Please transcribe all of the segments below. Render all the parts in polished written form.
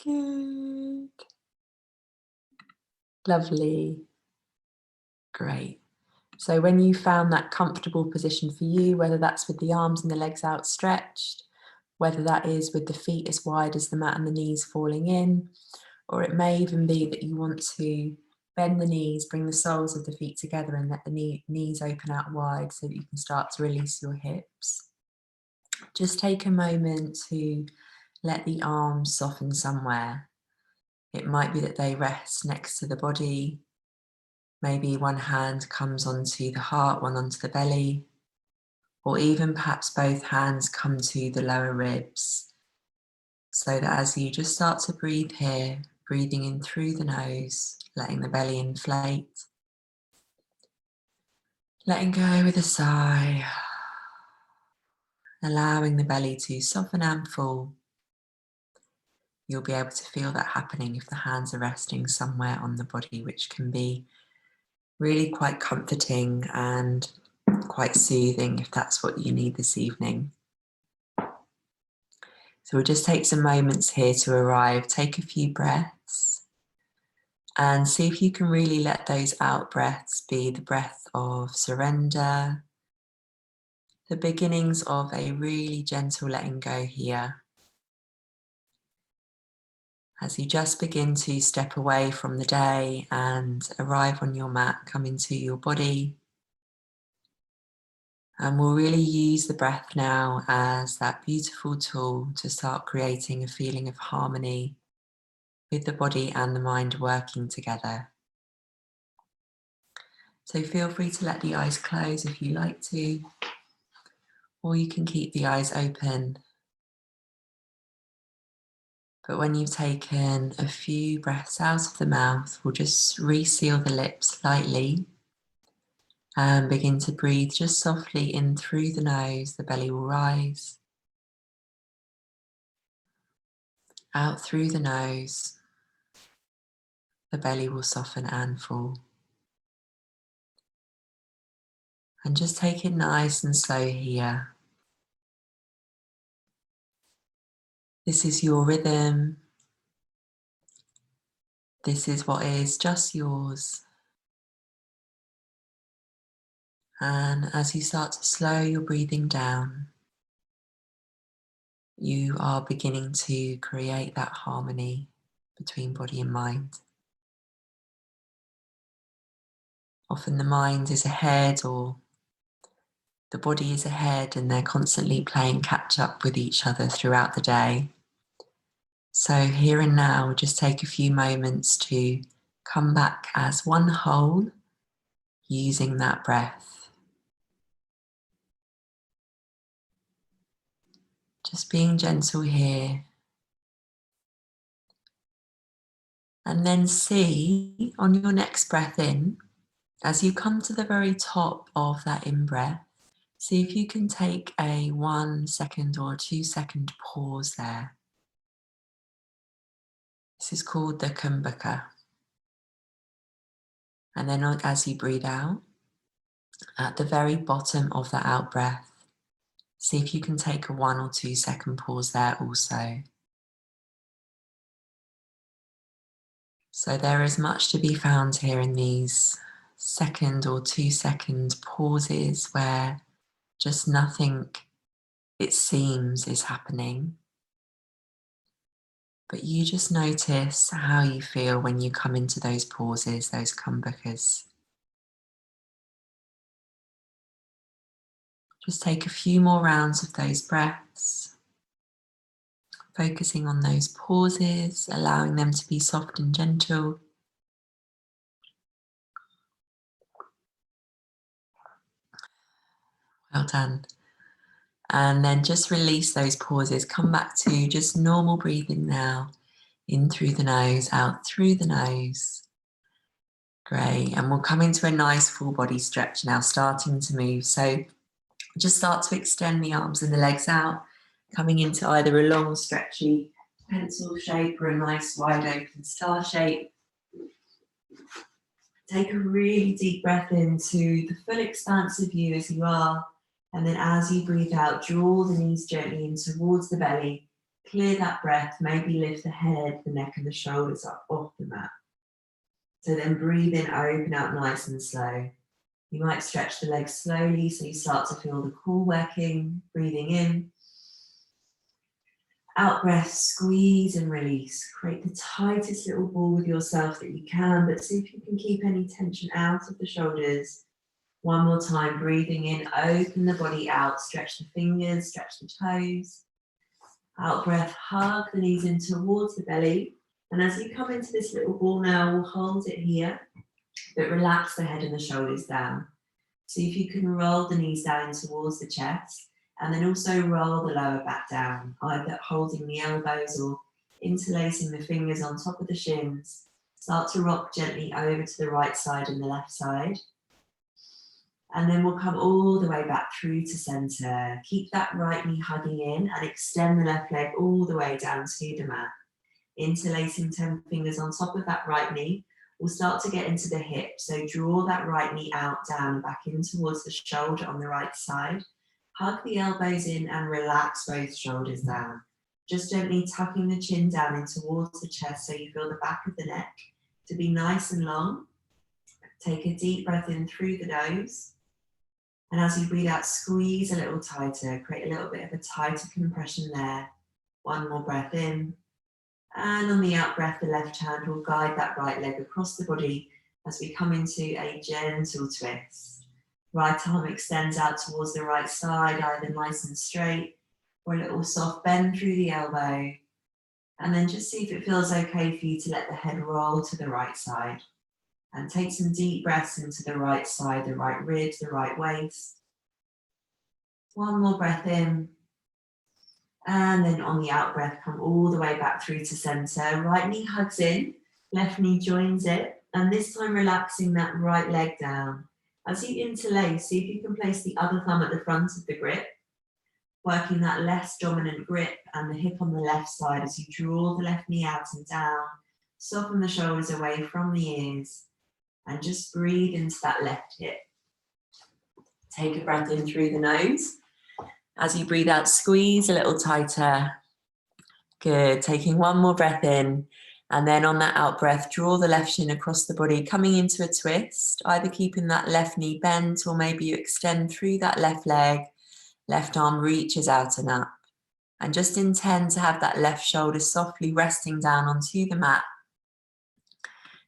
Good. Lovely. Great. So when you found that comfortable position for you, whether that's with the arms and the legs outstretched, whether that is with the feet as wide as the mat and the knees falling in, or it may even be that you want to bend the knees, bring the soles of the feet together and let the knees open out wide so that you can start to release your hips. Just take a moment to let the arms soften somewhere. It might be that they rest next to the body. Maybe one hand comes onto the heart, one onto the belly, or even perhaps both hands come to the lower ribs. So that as you just start to breathe here, breathing in through the nose, letting the belly inflate, letting go with a sigh, allowing the belly to soften and fall. You'll be able to feel that happening if the hands are resting somewhere on the body, which can be really quite comforting and quite soothing if that's what you need this evening. So we'll just take some moments here to arrive, take a few breaths, and see if you can really let those out breaths be the breath of surrender, the beginnings of a really gentle letting go here. As you just begin to step away from the day and arrive on your mat, come into your body. And we'll really use the breath now as that beautiful tool to start creating a feeling of harmony with the body and the mind working together. So feel free to let the eyes close if you like to, or you can keep the eyes open. But when you've taken a few breaths out of the mouth, we'll just reseal the lips lightly and begin to breathe just softly in through the nose. The belly will rise. Out through the nose, the belly will soften and fall. And just take it nice and slow here. This is your rhythm. This is what is just yours. And as you start to slow your breathing down, you are beginning to create that harmony between body and mind. Often the mind is ahead or the body is ahead, and they're constantly playing catch up with each other throughout the day. So here and now, just take a few moments to come back as one whole, using that breath. Just being gentle here. And then see on your next breath in, as you come to the very top of that in-breath, see if you can take a 1 second or 2 second pause there. This is called the kumbhaka. And then as you breathe out, at the very bottom of that out breath, see if you can take a 1 or 2 second pause there also. So there is much to be found here in these 1 or 2 second pauses where just nothing, it seems, is happening. But you just notice how you feel when you come into those pauses, those kumbhakas. Just take a few more rounds of those breaths, focusing on those pauses, allowing them to be soft and gentle. Well done. And then just release those pauses. Come back to just normal breathing now. In through the nose, out through the nose. Great. And we'll come into a nice full body stretch now, starting to move. So just start to extend the arms and the legs out, coming into either a long, stretchy pencil shape or a nice wide open star shape. Take a really deep breath into the full expanse of you as you are. And then as you breathe out, draw the knees gently in towards the belly. Clear that breath, maybe lift the head, the neck and the shoulders up off the mat. So then breathe in, open out nice and slow. You might stretch the legs slowly so you start to feel the core working. Breathing in. Out breath, squeeze and release. Create the tightest little ball with yourself that you can, but see if you can keep any tension out of the shoulders. One more time, breathing in, open the body out, stretch the fingers, stretch the toes. Out breath, hug the knees in towards the belly. And as you come into this little ball now, we'll hold it here, but relax the head and the shoulders down. See if you can roll the knees down towards the chest, and then also roll the lower back down, either holding the elbows or interlacing the fingers on top of the shins. Start to rock gently over to the right side and the left side. And then we'll come all the way back through to center. Keep that right knee hugging in and extend the left leg all the way down to the mat. Interlacing 10 fingers on top of that right knee. We'll start to get into the hip. So draw that right knee out, down, back in towards the shoulder on the right side. Hug the elbows in and relax both shoulders down. Just gently tucking the chin down in towards the chest so you feel the back of the neck to be nice and long. Take a deep breath in through the nose. And as you breathe out, squeeze a little tighter, create a little bit of a tighter compression there. One more breath in. And on the out breath, the left hand will guide that right leg across the body as we come into a gentle twist. Right arm extends out towards the right side, either nice and straight or a little soft bend through the elbow. And then just see if it feels okay for you to let the head roll to the right side. And take some deep breaths into the right side, the right ribs, the right waist. One more breath in. And then on the out breath, come all the way back through to center. Right knee hugs in, left knee joins it. And this time relaxing that right leg down. As you interlace, see if you can place the other thumb at the front of the grip. Working that less dominant grip and the hip on the left side as you draw the left knee out and down. Soften the shoulders away from the ears. And just breathe into that left hip. Take a breath in through the nose. As you breathe out, squeeze a little tighter. Good. Taking one more breath in. And then on that out breath, draw the left shin across the body, coming into a twist, either keeping that left knee bent or maybe you extend through that left leg. Left arm reaches out and up. And just intend to have that left shoulder softly resting down onto the mat.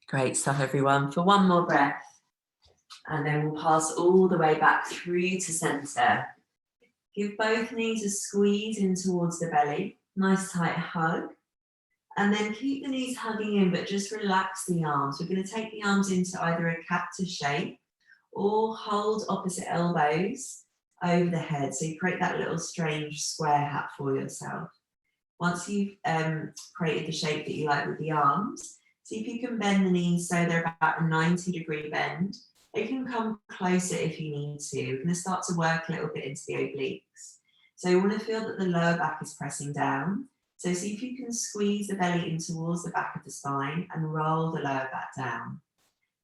Great stuff, everyone. For one more breath. And then we'll pass all the way back through to center. Give both knees a squeeze in towards the belly. Nice tight hug. And then keep the knees hugging in, but just relax the arms. We're going to take the arms into either a cactus shape or hold opposite elbows over the head. So you create that little strange square hat for yourself. Once you've created the shape that you like with the arms, see if you can bend the knees so they're about a 90-degree bend. It can come closer if you need to. We're going to start to work a little bit into the obliques. So you want to feel that the lower back is pressing down. So see if you can squeeze the belly in towards the back of the spine and roll the lower back down.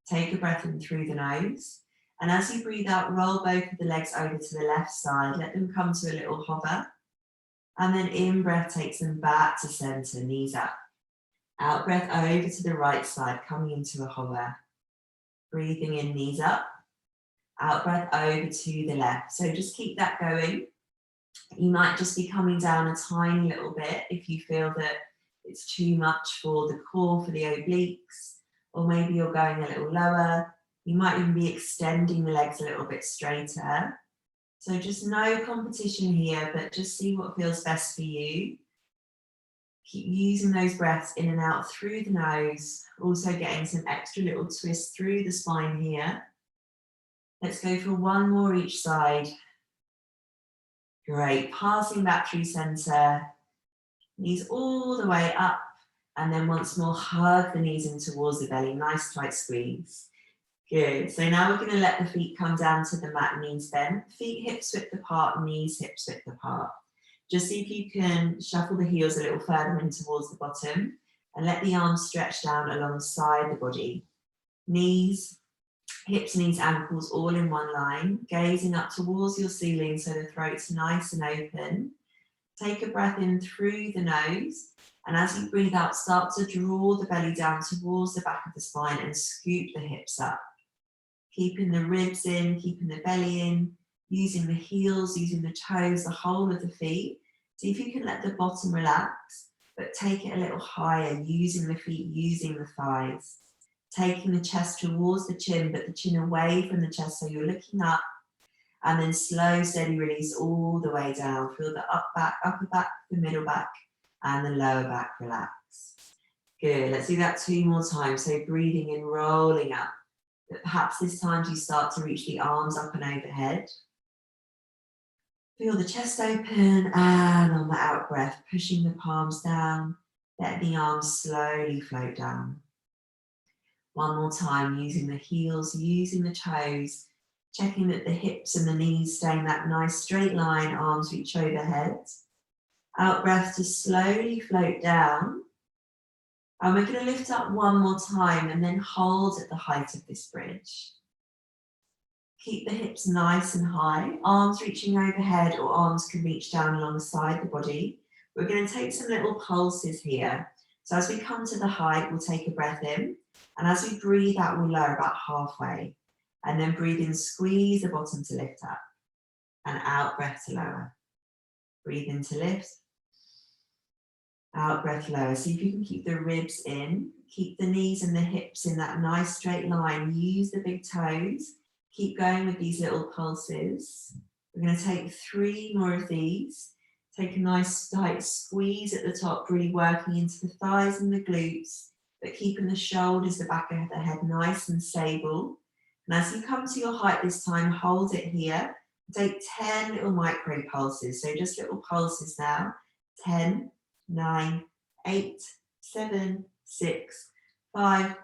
Take a breath in through the nose. And as you breathe out, roll both of the legs over to the left side. Let them come to a little hover. And then in breath takes them back to center, knees up. Out breath over to the right side, coming into a hover. Breathing in, knees up. Out breath over to the left. So just keep that going. You might just be coming down a tiny little bit if you feel that it's too much for the core, for the obliques, or maybe you're going a little lower. You might even be extending the legs a little bit straighter. So just no competition here, but just see what feels best for you. Keep using those breaths in and out through the nose, also getting some extra little twists through the spine here. Let's go for one more each side. Great, passing back through center, knees all the way up, and then once more hug the knees in towards the belly, nice tight squeeze. Good, so now we're going to let the feet come down to the mat, knees bent, feet hips width apart, knees hips width apart. Just see if you can shuffle the heels a little further in towards the bottom and let the arms stretch down alongside the body. Knees, hips, knees, ankles all in one line, gazing up towards your ceiling so the throat's nice and open. Take a breath in through the nose, and as you breathe out, start to draw the belly down towards the back of the spine and scoop the hips up. Keeping the ribs in, keeping the belly in, using the heels, using the toes, the whole of the feet. See if you can let the bottom relax, but take it a little higher, using the feet, using the thighs. Taking the chest towards the chin, but the chin away from the chest, so you're looking up, and then slow, steady release all the way down. Feel the upper back, the middle back, and the lower back relax. Good, let's do that 2 more times. So breathing in, rolling up. But perhaps this time you start to reach the arms up and overhead. Feel the chest open, and on the out breath, pushing the palms down, letting the arms slowly float down. 1 more time, using the heels, using the toes, checking that the hips and the knees stay in that nice straight line, arms reach overhead. Out breath to slowly float down. And we're going to lift up 1 more time and then hold at the height of this bridge. Keep the hips nice and high, arms reaching overhead, or arms can reach down alongside the body. We're going to take some little pulses here. So as we come to the height, we'll take a breath in. And as we breathe out, we'll lower about halfway. And then breathe in, squeeze the bottom to lift up. And out, breath to lower. Breathe in to lift. Out, breath, lower. See if you can keep the ribs in. Keep the knees and the hips in that nice straight line. Use the big toes. Keep going with these little pulses. We're going to take 3 more of these. Take a nice tight squeeze at the top, really working into the thighs and the glutes, but keeping the shoulders, the back of the head nice and stable. And as you come to your height this time, hold it here. Take 10 little micro pulses. So just little pulses now. 10, 9, 8, 7, 6, 5,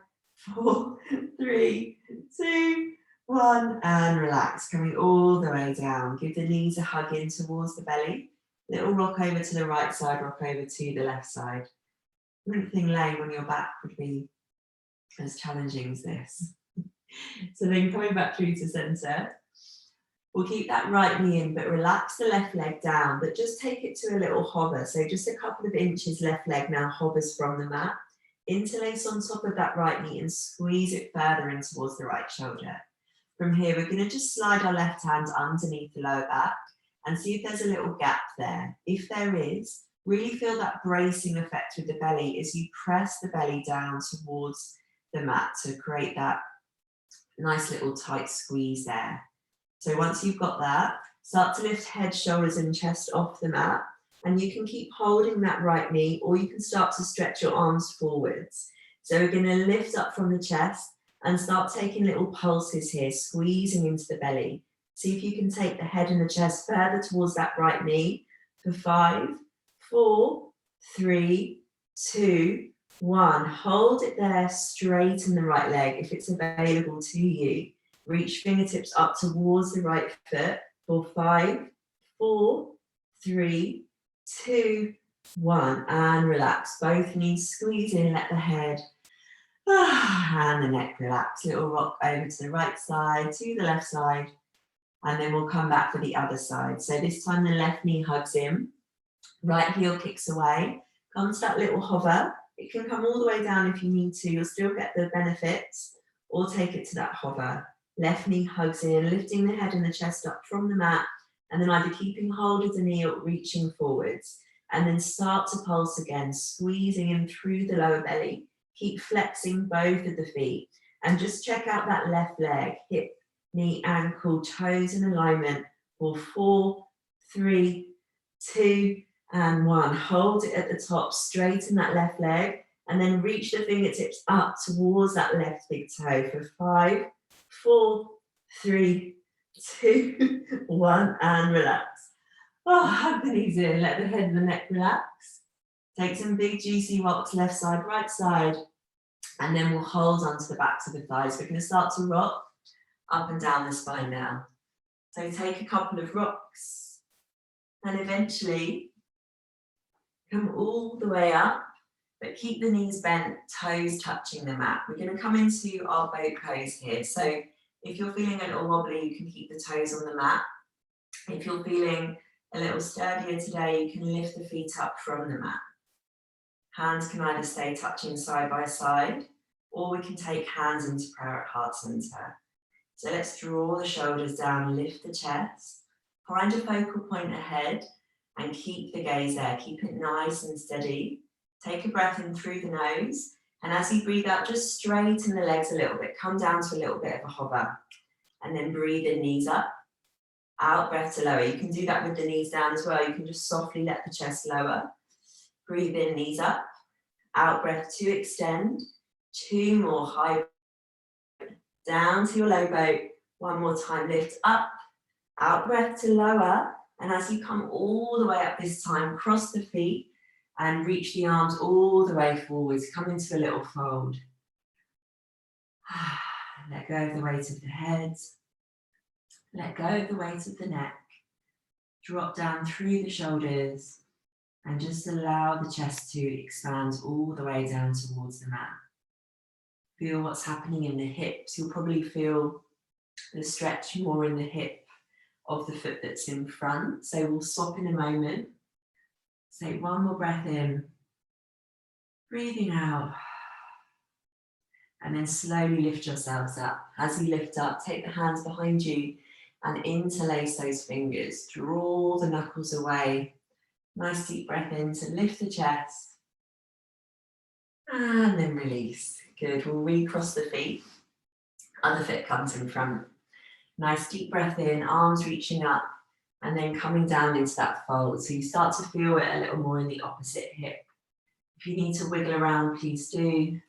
4, 3, 2, 1, and relax, coming all the way down. Give the knees a hug in towards the belly. Little rock over to the right side, rock over to the left side. I wouldn't think laying on your back would be as challenging as this. So then coming back through to center. We'll keep that right knee in, but relax the left leg down, but just take it to a little hover. So just a couple of inches, left leg now hovers from the mat. Interlace on top of that right knee and squeeze it further in towards the right shoulder. From here, we're going to just slide our left hand underneath the lower back and see if there's a little gap there. If there is, really feel that bracing effect with the belly as you press the belly down towards the mat to create that nice little tight squeeze there. So once you've got that, start to lift head, shoulders and chest off the mat, and you can keep holding that right knee, or you can start to stretch your arms forwards. So we're going to lift up from the chest and start taking little pulses here, squeezing into the belly. See if you can take the head and the chest further towards that right knee for 5, 4, 3, 2, 1. Hold it there, straighten the right leg if it's available to you. Reach fingertips up towards the right foot for 5, 4, 3, 2, 1. And relax. Both knees squeeze in, let the head and the neck relax. Little rock over to the right side, to the left side. And then we'll come back for the other side. So this time the left knee hugs in, right heel kicks away. Come to that little hover. It can come all the way down if you need to. You'll still get the benefits, or take it to that hover. Left knee hugs in, lifting the head and the chest up from the mat, and then either keeping hold of the knee or reaching forwards. And then start to pulse again, squeezing in through the lower belly. Keep flexing both of the feet. And just check out that left leg, hip, knee, ankle, toes in alignment for 4, 3, 2, and 1. Hold it at the top, straighten that left leg, and then reach the fingertips up towards that left big toe for 5, 4, 3, 2, 1, and relax. Oh, hug the knees in, let the head and the neck relax. Take some big juicy rocks, left side, right side, and then we'll hold onto the backs of the thighs. We're going to start to rock up and down the spine now. So take a couple of rocks, and eventually come all the way up, but keep the knees bent, toes touching the mat. We're going to come into our boat pose here. So if you're feeling a little wobbly, you can keep the toes on the mat. If you're feeling a little sturdier today, you can lift the feet up from the mat. Hands can either stay touching side by side, or we can take hands into prayer at heart center. So let's draw the shoulders down, lift the chest, find a focal point ahead, and keep the gaze there. Keep it nice and steady. Take a breath in through the nose, and as you breathe out, just straighten the legs a little bit. Come down to a little bit of a hover, and then breathe in, knees up. Out, breath to lower. You can do that with the knees down as well. You can just softly let the chest lower. Breathe in, knees up. Out, breath to extend. 2 more, high. Down to your low boat. 1 more time, lift up. Out, breath to lower. And as you come all the way up this time, cross the feet and reach the arms all the way forwards. Come into a little fold. Let go of the weight of the head. Let go of the weight of the neck. Drop down through the shoulders and just allow the chest to expand all the way down towards the mat. Feel what's happening in the hips. You'll probably feel the stretch more in the hip of the foot that's in front. So we'll stop in a moment. Take 1 more breath in. Breathing out. And then slowly lift yourselves up. As you lift up, take the hands behind you and interlace those fingers. Draw the knuckles away. Nice deep breath in to lift the chest. And then release. Good. We'll recross the feet. Other foot comes in front. Nice deep breath in, arms reaching up, and then coming down into that fold. So you start to feel it a little more in the opposite hip. If you need to wiggle around, please do.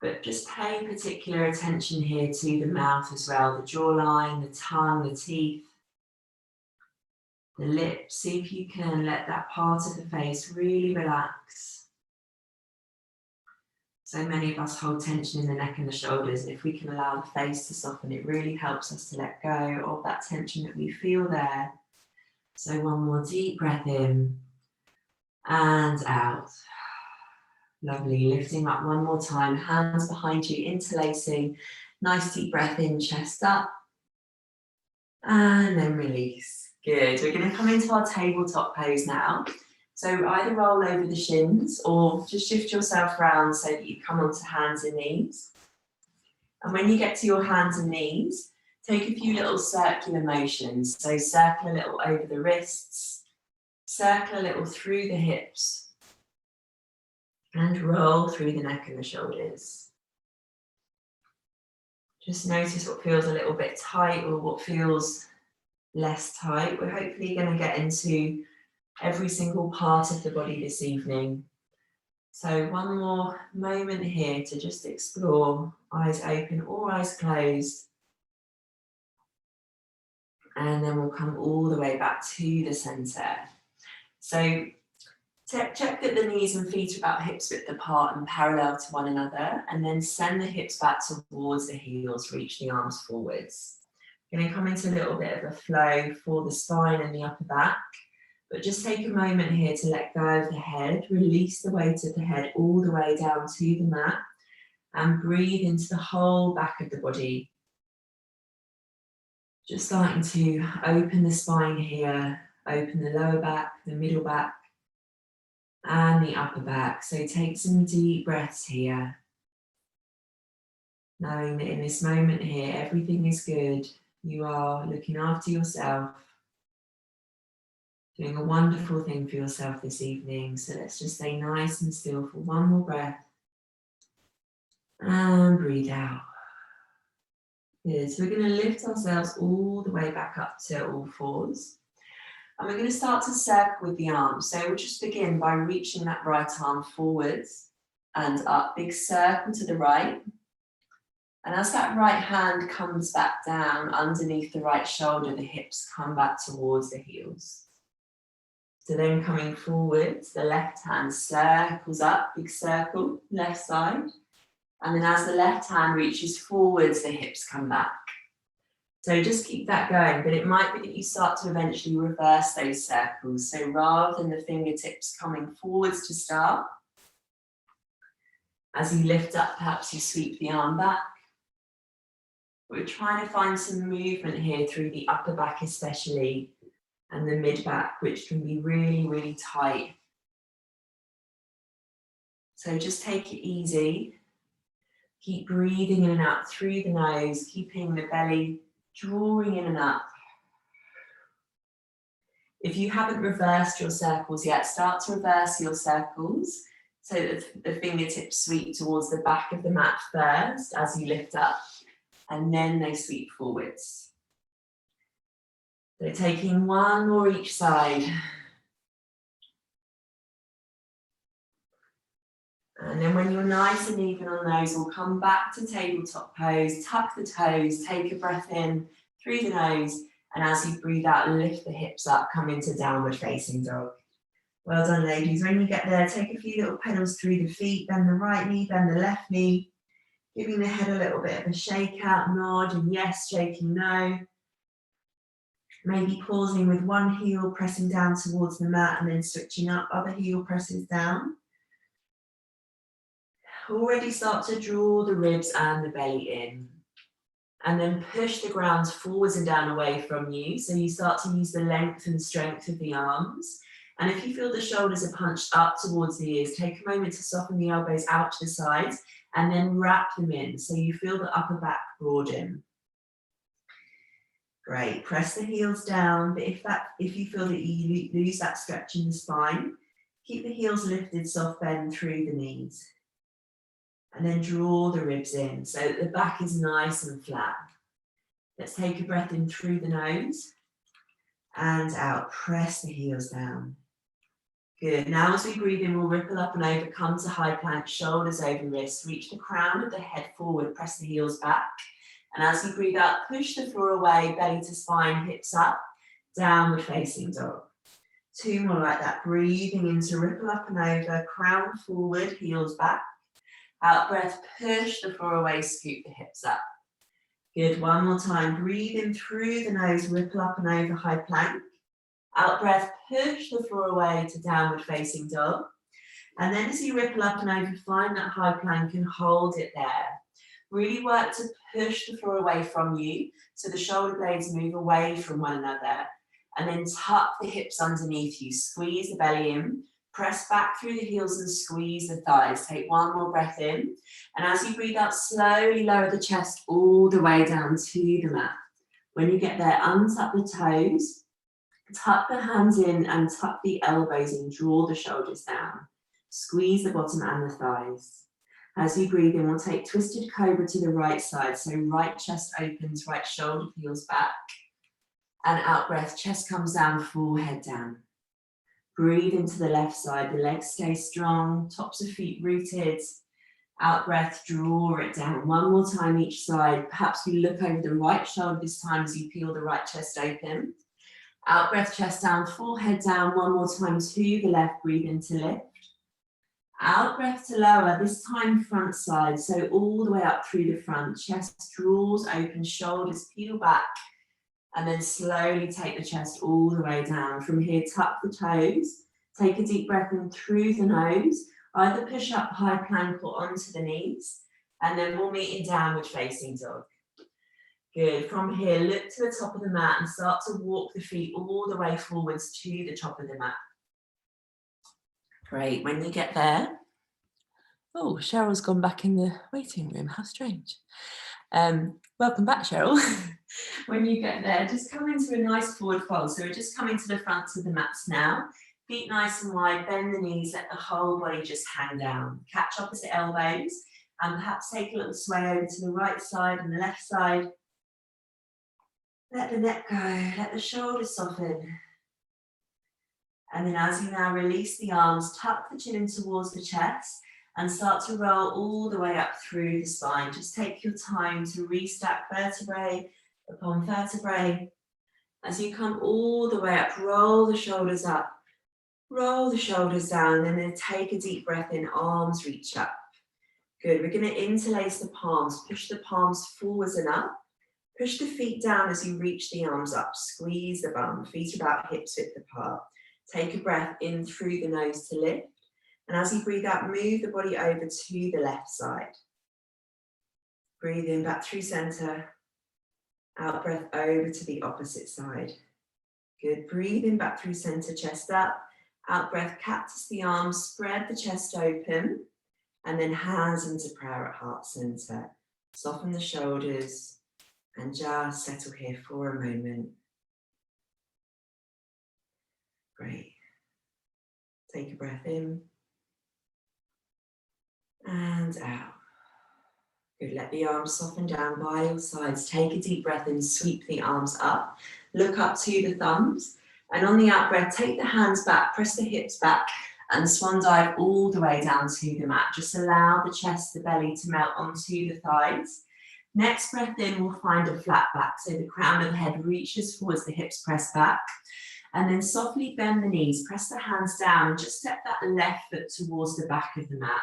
But just pay particular attention here to the mouth as well, the jawline, the tongue, the teeth, the lips. See if you can let that part of the face really relax. So many of us hold tension in the neck and the shoulders. If we can allow the face to soften, it really helps us to let go of that tension that we feel there. So 1 more deep breath in and out. Lovely. Lifting up 1 more time. Hands behind you, interlacing. Nice deep breath in, chest up. And then release. Good. We're going to come into our tabletop pose now. So either roll over the shins or just shift yourself around so that you come onto hands and knees. And when you get to your hands and knees, take a few little circular motions. So circle a little over the wrists, circle a little through the hips, and roll through the neck and the shoulders. Just notice what feels a little bit tight or what feels less tight. We're hopefully going to get into every single part of the body this evening. So 1 more moment here to just explore, eyes open or eyes closed. And then we'll come all the way back to the center. So check that the knees and feet are about hips width apart and parallel to one another, and then send the hips back towards the heels, reach the arms forwards. We're going to come into a little bit of a flow for the spine and the upper back. But just take a moment here to let go of the head, release the weight of the head all the way down to the mat, and breathe into the whole back of the body. Just starting to open the spine here, open the lower back, the middle back, and the upper back. So take some deep breaths here, knowing that in this moment here, everything is good. You are looking after yourself. Doing a wonderful thing for yourself this evening. So let's just stay nice and still for 1 more breath. And breathe out. Good. So we're going to lift ourselves all the way back up to all fours. And we're going to start to circle with the arms. So we'll just begin by reaching that right arm forwards and up. Big circle to the right. And as that right hand comes back down underneath the right shoulder, the hips come back towards the heels. So then coming forwards, the left hand circles up, big circle, left side. And then as the left hand reaches forwards, the hips come back. So just keep that going, but it might be that you start to eventually reverse those circles. So rather than the fingertips coming forwards to start, as you lift up, perhaps you sweep the arm back. We're trying to find some movement here through the upper back especially, and the mid-back, which can be really, really tight. So just take it easy. Keep breathing in and out through the nose, keeping the belly drawing in and up. If you haven't reversed your circles yet, start to reverse your circles so that the fingertips sweep towards the back of the mat first as you lift up, and then they sweep forwards. So taking one more each side. And then when you're nice and even on those, we'll come back to tabletop pose, tuck the toes, take a breath in through the nose, and as you breathe out, lift the hips up, come into downward facing dog. Well done, ladies. When you get there, take a few little pedals through the feet, bend the right knee, bend the left knee, giving the head a little bit of a shake out, nod, and yes, shaking no. Maybe pausing with one heel, pressing down towards the mat, and then switching up, other heel presses down. Already start to draw the ribs and the belly in. And then push the ground forwards and down away from you. So you start to use the length and strength of the arms. And if you feel the shoulders are punched up towards the ears, take a moment to soften the elbows out to the sides and then wrap them in. So you feel the upper back broaden. Great, press the heels down. But if you feel that you lose that stretch in the spine, keep the heels lifted, soft bend through the knees. And then draw the ribs in so that the back is nice and flat. Let's take a breath in through the nose and out. Press the heels down. Good. Now as we breathe in, we'll ripple up and over, come to high plank, shoulders over wrists. Reach the crown of the head forward, press the heels back. And as you breathe out, push the floor away, belly to spine, hips up, downward facing dog. Two more like that. Breathing into ripple up and over, crown forward, heels back. Out breath, push the floor away, scoop the hips up. Good, one more time. Breathe in through the nose, ripple up and over, high plank. Out breath, push the floor away to downward facing dog. And then as you ripple up and over, find that high plank and hold it there. Really work to push the floor away from you so the shoulder blades move away from one another. And then tuck the hips underneath you, squeeze the belly in. Press back through the heels and squeeze the thighs. Take one more breath in. And as you breathe out, slowly lower the chest all the way down to the mat. When you get there, untuck the toes, tuck the hands in and tuck the elbows in. Draw the shoulders down. Squeeze the bottom and the thighs. As you breathe in, we'll take twisted cobra to the right side. So right chest opens, right shoulder peels back. And out breath, chest comes down, forehead down. Breathe into the left side, the legs stay strong, tops of feet rooted. Out breath, draw it down. One more time each side. Perhaps you look over the right shoulder this time as you peel the right chest open. Out breath, chest down, forehead down. One more time to the left, breathe in to lift. Out breath to lower, this time front side. So all the way up through the front. Chest draws open, shoulders peel back. And then slowly take the chest all the way down. From here, tuck the toes. Take a deep breath in through the nose. Either push up high plank or onto the knees. And then we'll meet in downward facing dog. Good. From here, look to the top of the mat and start to walk the feet all the way forwards to the top of the mat. Great. When you get there. Oh, Cheryl's gone back in the waiting room. How strange. Welcome back, Cheryl. When you get there, just come into a nice forward fold. So we're just coming to the front of the mats now. Feet nice and wide, bend the knees, let the whole body just hang down. Catch opposite elbows and perhaps take a little sway over to the right side and the left side. Let the neck go, let the shoulders soften. And then as you now release the arms, tuck the chin in towards the chest and start to roll all the way up through the spine. Just take your time to restack vertebrae upon vertebrae. As you come all the way up, roll the shoulders up, roll the shoulders down, and then take a deep breath in, arms reach up. Good, we're going to interlace the palms, push the palms forwards and up. Push the feet down as you reach the arms up, squeeze the bum, feet about hips width apart. Take a breath in through the nose to lift. And as you breathe out, move the body over to the left side. Breathe in back through center. Out breath over to the opposite side. Good, breathing back through center, chest up. Out breath, cactus the arms, spread the chest open. And then hands into prayer at heart center. Soften the shoulders and just settle here for a moment. Great. Take a breath in and out. Good, let the arms soften down by your sides. Take a deep breath in, sweep the arms up. Look up to the thumbs. And on the out breath, take the hands back, press the hips back, and swan dive all the way down to the mat. Just allow the chest, the belly to melt onto the thighs. Next breath in, we'll find a flat back. So the crown of the head reaches forwards, the hips press back. And then softly bend the knees, press the hands down, and just step that left foot towards the back of the mat.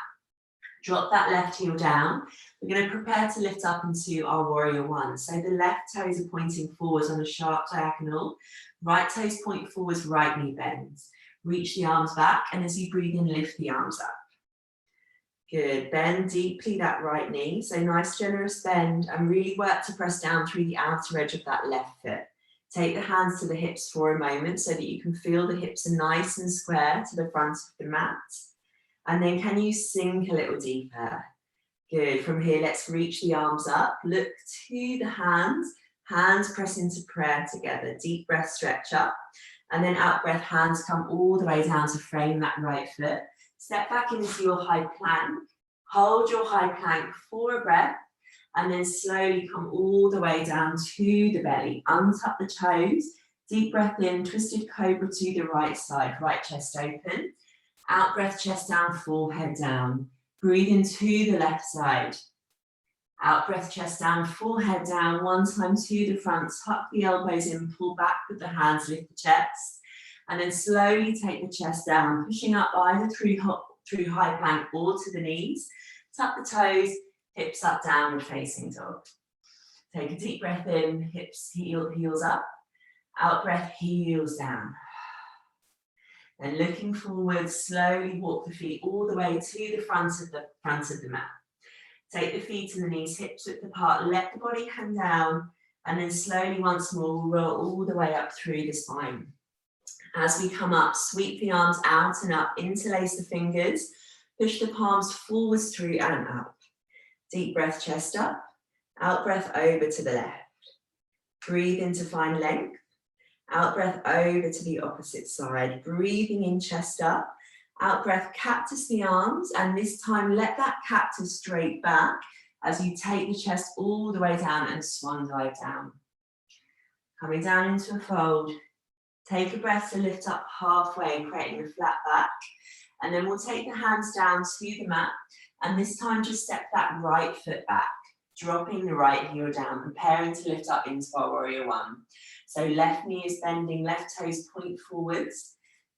Drop that left heel down. We're going to prepare to lift up into our warrior one. So the left toes are pointing forwards on a sharp diagonal. Right toes point forwards, right knee bends. Reach the arms back, and as you breathe in, lift the arms up. Good, bend deeply that right knee. So nice generous bend, and really work to press down through the outer edge of that left foot. Take the hands to the hips for a moment so that you can feel the hips are nice and square to the front of the mat. And then can you sink a little deeper? Good, from here let's reach the arms up, look to the hands press into prayer together. Deep breath, stretch up. And then out breath, hands come all the way down to frame that right foot. Step back into your high plank. Hold your high plank for a breath. And then slowly come all the way down to the belly. Untuck the toes. Deep breath in, twisted cobra to the right side. Right chest open. Out breath, chest down, forehead down. Breathe into the left side. Out breath, chest down, forehead down. One time to the front. Tuck the elbows in, pull back with the hands, lift the chest. And then slowly take the chest down, pushing up either through high plank or to the knees. Tuck the toes, hips up, downward facing dog. Take a deep breath in, hips, heels up. Out breath, heels down. Then looking forward, slowly walk the feet all the way to the front of the mat. Take the feet and the knees hips width apart, let the body hang down, and then slowly once more roll all the way up through the spine. As we come up, sweep the arms out and up, interlace the fingers, push the palms forwards through and up. Deep breath, chest up, out breath over to the left. Breathe in to find length. Out breath over to the opposite side, breathing in, chest up. Out breath, cactus the arms, and this time let that cactus straight back as you take the chest all the way down and swan dive down. Coming down into a fold. Take a breath to lift up halfway, creating a flat back. And then we'll take the hands down to the mat, and this time just step that right foot back, dropping the right heel down, preparing to lift up into our warrior one. So left knee is bending, left toes point forwards.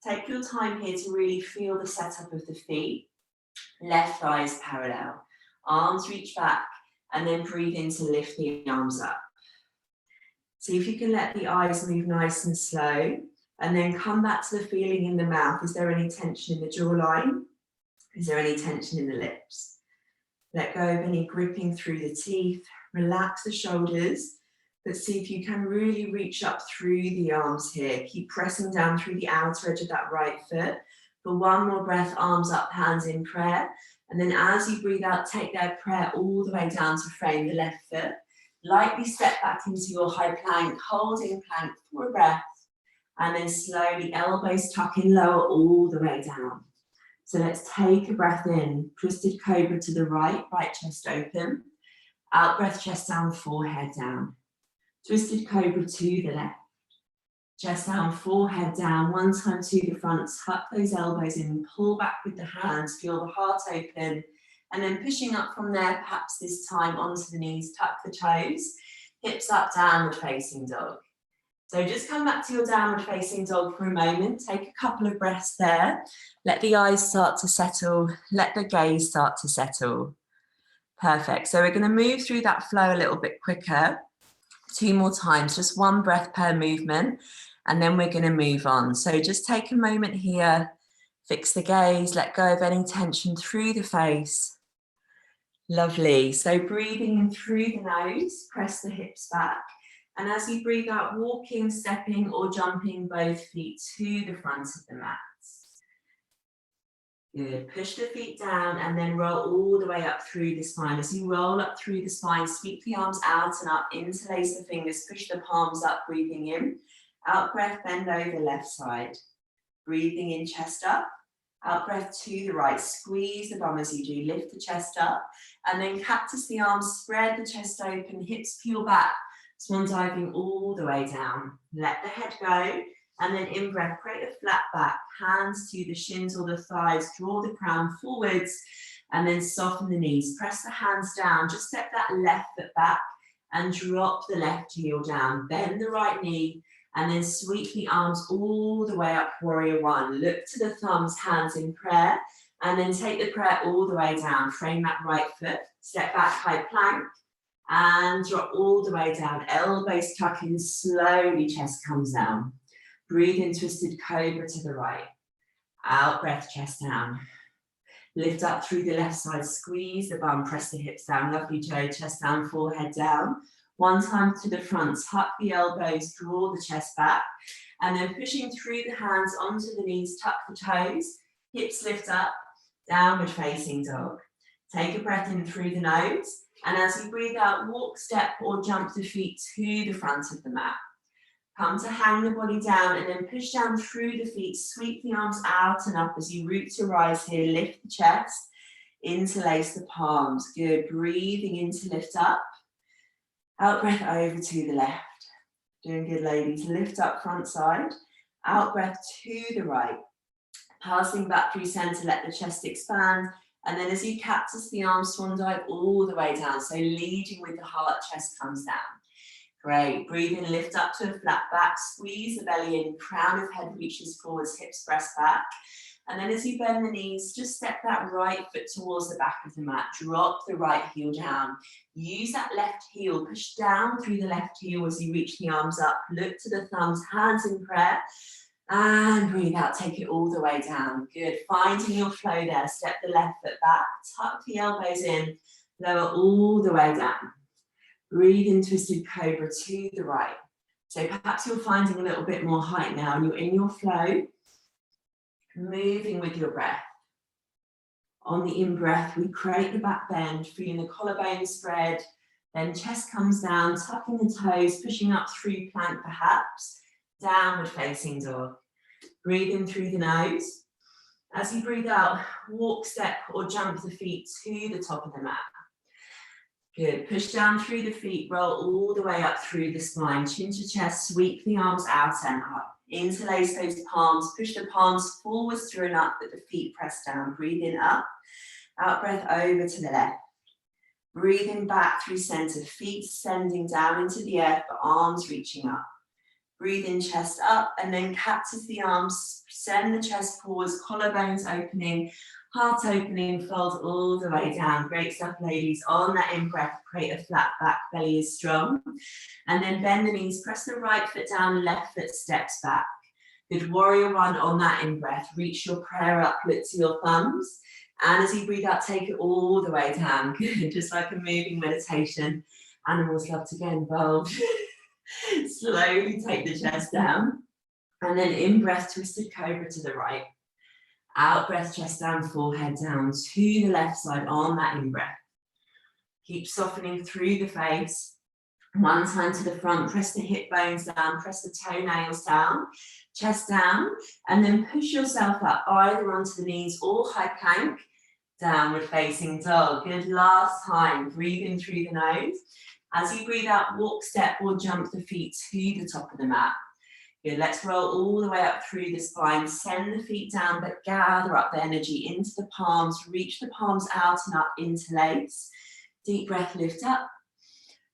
Take your time here to really feel the setup of the feet. Left thigh is parallel. Arms reach back, and then breathe in to lift the arms up. See if you can let the eyes move nice and slow, and then come back to the feeling in the mouth. Is there any tension in the jawline? Is there any tension in the lips? Let go of any gripping through the teeth. Relax the shoulders, but see if you can really reach up through the arms here. Keep pressing down through the outer edge of that right foot. For one more breath, arms up, hands in prayer. And then as you breathe out, take that prayer all the way down to frame the left foot. Lightly step back into your high plank, holding plank for a breath. And then slowly elbows tuck in, lower all the way down. So let's take a breath in, twisted cobra to the right, right chest open. Out breath, chest down, forehead down. Twisted cobra to the left. Chest down, forehead down, one time to the front, tuck those elbows in, pull back with the hands, feel the heart open, and then pushing up from there, perhaps this time onto the knees, tuck the toes, hips up, downward facing dog. So just come back to your downward facing dog for a moment, take a couple of breaths there, let the eyes start to settle, let the gaze start to settle. Perfect, so we're going to move through that flow a little bit quicker. 2 more times, just 1 breath per movement, and then we're going to move on. So just take a moment here, fix the gaze, let go of any tension through the face. Lovely. So breathing in through the nose, press the hips back, And as you breathe out, walking, stepping or jumping both feet to the front of the mat. Good, push the feet down and then roll all the way up through the spine. As you roll up through the spine, sweep the arms out and up, interlace the fingers, push the palms up, breathing in. Out breath, bend over left side. Breathing in, chest up. Out breath to the right, squeeze the bum as you do, lift the chest up. And then cactus the arms, spread the chest open, hips peel back. Swan diving all the way down. Let the head go. And then in breath, create a flat back, hands to the shins or the thighs, draw the crown forwards, and then soften the knees. Press the hands down, just step that left foot back and drop the left heel down. Bend the right knee, and then sweep the arms all the way up, warrior one. Look to the thumbs, hands in prayer, and then take the prayer all the way down. Frame that right foot, step back, high plank, and drop all the way down. Elbows tuck in, slowly chest comes down. Breathe in, twisted cobra to the right. Out breath, chest down. Lift up through the left side, squeeze the bum, press the hips down. Lovely Joe, chest down, forehead down. One time to the front, tuck the elbows, draw the chest back. And then pushing through the hands onto the knees, tuck the toes. Hips lift up, downward facing dog. Take a breath in through the nose. And as you breathe out, walk, step or jump the feet to the front of the mat. Come to hang the body down and then push down through the feet, sweep the arms out and up as you root to rise here, lift the chest, interlace the palms, good, breathing in to lift up, out breath over to the left, doing good ladies, lift up front side, out breath to the right, passing back through center, let the chest expand, and then as you cactus the arms, swan dive all the way down, so leading with the heart, chest comes down. Great, breathe in, lift up to a flat back, squeeze the belly in, crown of head reaches forwards, hips press back. And then as you bend the knees, just step that right foot towards the back of the mat, drop the right heel down. Use that left heel, push down through the left heel as you reach the arms up, look to the thumbs, hands in prayer, and breathe out, take it all the way down. Good, finding your flow there, step the left foot back, tuck the elbows in, lower all the way down. Breathe in, twisted cobra to the right. So perhaps you're finding a little bit more height now and you're in your flow, moving with your breath. On the in-breath, we create the back bend, feeling the collarbone spread, then chest comes down, tucking the toes, pushing up through plank perhaps, downward facing dog. Breathe in through the nose. As you breathe out, walk, step or jump the feet to the top of the mat. Good, push down through the feet, roll all the way up through the spine, chin to chest, sweep the arms out and up. Interlace those palms, push the palms forwards through and up, but the feet press down. Breathe in up, out breath over to the left. Breathing back through center, feet sending down into the earth, but arms reaching up. Breathe in, chest up, and then cactus the arms, send the chest forwards, collarbones opening, heart opening, fold all the way down. Great stuff, ladies. On that in-breath, create a flat back, belly is strong. And then bend the knees, press the right foot down, left foot steps back. Good, warrior one on that in-breath. Reach your prayer up, look to your thumbs. And as you breathe out, take it all the way down. Good, just like a moving meditation. Animals love to get involved. Slowly take the chest down. And then in-breath, twisted cobra to the right. Out breath, chest down, forehead down to the left side on that in-breath. Keep softening through the face. One time to the front, press the hip bones down, press the toenails down, chest down, and then push yourself up either onto the knees or high plank, downward facing dog. Good, last time, breathe in through the nose. As you breathe out, walk, step or jump the feet to the top of the mat. Good, let's roll all the way up through the spine, send the feet down, but gather up the energy into the palms, reach the palms out and up, interlace. Deep breath, lift up,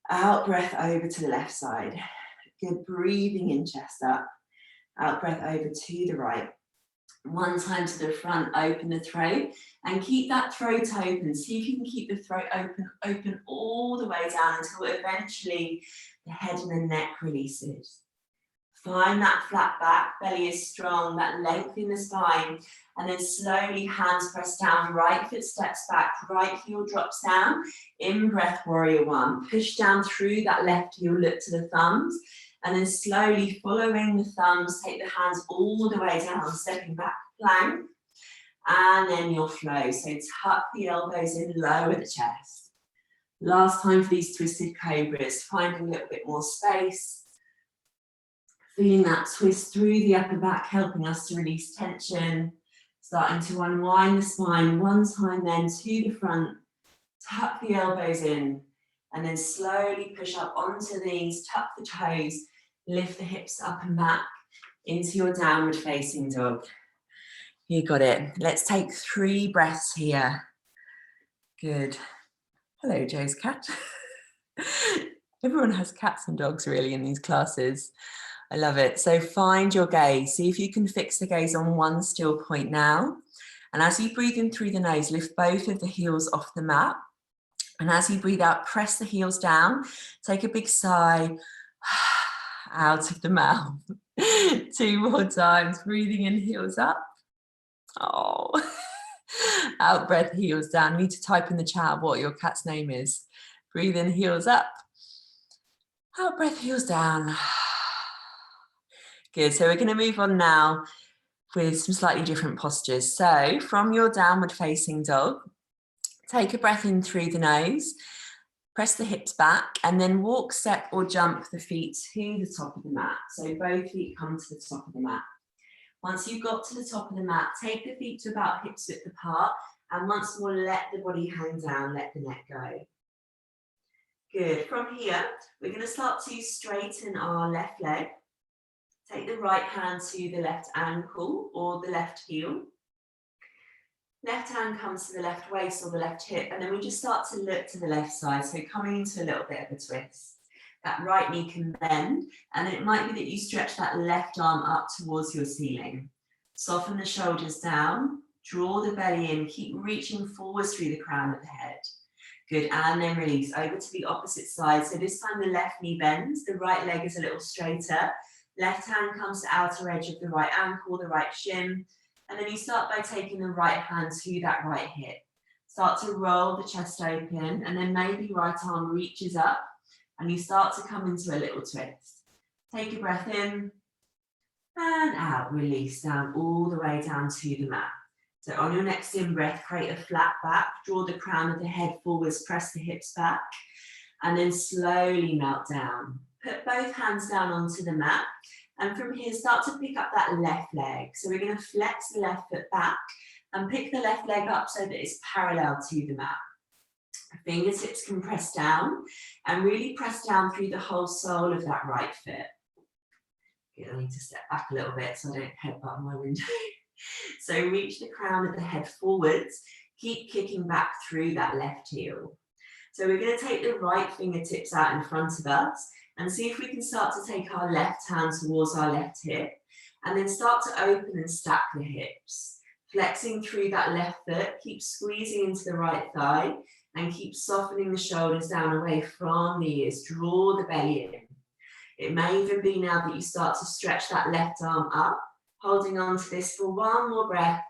out breath over to the left side. Good, breathing in, chest up, out breath over to the right. One time to the front, open the throat and keep that throat open. See if you can keep the throat open all the way down until eventually the head and the neck releases. Find that flat back, belly is strong, that length in the spine, and then slowly hands press down, right foot steps back, right heel drops down, in breath, warrior one. Push down through that left heel, look to the thumbs, and then slowly following the thumbs, take the hands all the way down, stepping back, plank, and then your flow. So tuck the elbows in, lower the chest. Last time for these twisted cobras, finding a little bit more space. Feeling that twist through the upper back, helping us to release tension. Starting to unwind the spine, one time then to the front. Tuck the elbows in, and then slowly push up onto the knees, tuck the toes, lift the hips up and back into your downward facing dog. You got it. Let's take 3 breaths here. Good. Hello, Joe's cat. Everyone has cats and dogs really in these classes. I love it. So find your gaze. See if you can fix the gaze on one still point now. And as you breathe in through the nose, lift both of the heels off the mat. And as you breathe out, press the heels down. Take a big sigh out of the mouth. 2 more times. Breathing in, heels up. Oh. Out breath, heels down. You need to type in the chat what your cat's name is. Breathe in, heels up. Out breath, heels down. Good, so we're going to move on now with some slightly different postures. So from your downward facing dog, take a breath in through the nose, press the hips back, and then walk, step or jump the feet to the top of the mat. So both feet come to the top of the mat. Once you've got to the top of the mat, take the feet to about hips width apart, and once more let the body hang down, let the neck go. Good, from here, we're going to start to straighten our left leg. Take the right hand to the left ankle or the left heel. Left hand comes to the left waist or the left hip, and then we just start to look to the left side, so coming into a little bit of a twist. That right knee can bend, and it might be that you stretch that left arm up towards your ceiling. Soften the shoulders down, draw the belly in, keep reaching forwards through the crown of the head. Good, and then release over to the opposite side. So this time the left knee bends, the right leg is a little straighter. Left hand comes to outer edge of the right ankle, the right shin. And then you start by taking the right hand to that right hip. Start to roll the chest open, and then maybe right arm reaches up and you start to come into a little twist. Take a breath in and out, release down all the way down to the mat. So on your next in breath, create a flat back, draw the crown of the head forwards, press the hips back, and then slowly melt down. Put both hands down onto the mat, and from here start to pick up that left leg. So we're going to flex the left foot back and pick the left leg up so that it's parallel to the mat. Fingertips can press down and really press down through the whole sole of that right foot. Good, I need to step back a little bit so I don't headbutt my window. So reach the crown of the head forwards, keep kicking back through that left heel. So we're going to take the right fingertips out in front of us and see if we can start to take our left hand towards our left hip, and then start to open and stack the hips. Flexing through that left foot, keep squeezing into the right thigh, and keep softening the shoulders down away from the ears. Draw the belly in. It may even be now that you start to stretch that left arm up, holding on to this for one more breath.